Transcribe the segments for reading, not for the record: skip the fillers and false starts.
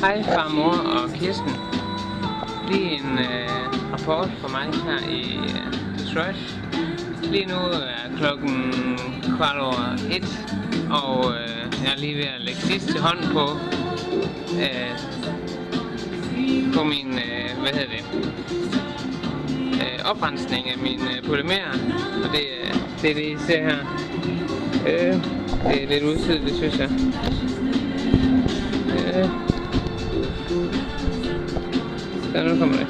Hej far, mor og Kirsten. Lige en rapport for mig her i Detroit. Lige nu er klokken 1:15, og jeg er lige ved at lægge sidste hånd på min oprensning af mine polymerer, og det er det I ser her. Det er lidt udsidigt, synes jeg. Så nu kommer det.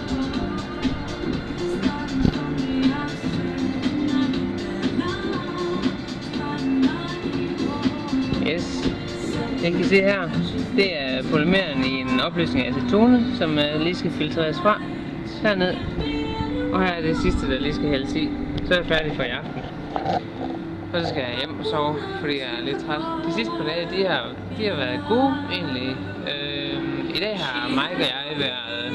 Yes. Jeg kan se her, det er polymeren i en opløsning af acetone, som lige skal filtreres fra herned. Og her er det sidste, der lige skal hældes i. Så er jeg færdig for i aften. Og så skal jeg hjem og sove, fordi jeg er lidt træt. De sidste par dage, de har været gode egentlig. I dag har Mike og jeg været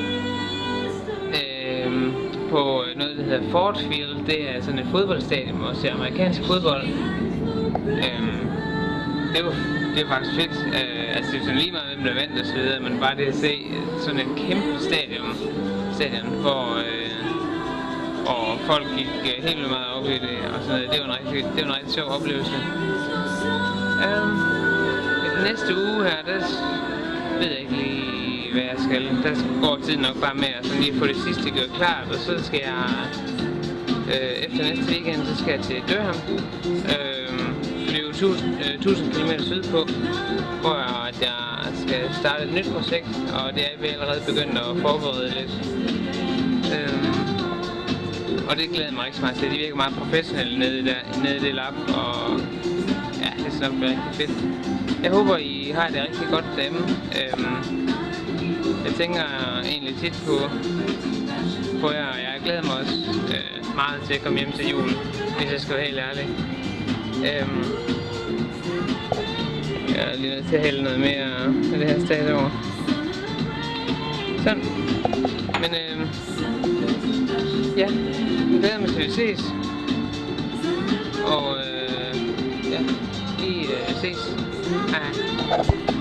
på noget, der hedder Ford Field. Det er sådan et fodboldstadion, hvor man ser amerikansk fodbold. Det var faktisk fedt. Altså det er sådan lige meget, hvem der vandt og så videre, men bare det at se sådan et kæmpe stadion hvor og folk gik helt vildt meget op i det, og sådan noget. Det var en rigtig sjov oplevelse. Næste uge her, der ved jeg ikke lige, hvad jeg skal. Der går tiden nok bare med at lige få det sidste gjort klart, og så skal jeg efter næste weekend, så skal jeg til Durham. Flyve 1000 km sydpå, hvor jeg skal starte et nyt projekt, og det er vi allerede begyndt at forberede lidt. Og det glæder mig rigtig meget til. De virker meget professionelle nede i det lab, og ja, det skal nok blive rigtig fedt. Jeg håber, I har det rigtig godt derhjemme. Jeg tænker egentlig tit på jer, og jeg glæder mig også meget til at komme hjem til jul, hvis jeg skal være helt ærlig. Jeg er lige nødt til at hælde noget mere af det her stat over. Sådan. Men ja, jeg glæder mig til at vi ses. Og ja, vi ses. Hej.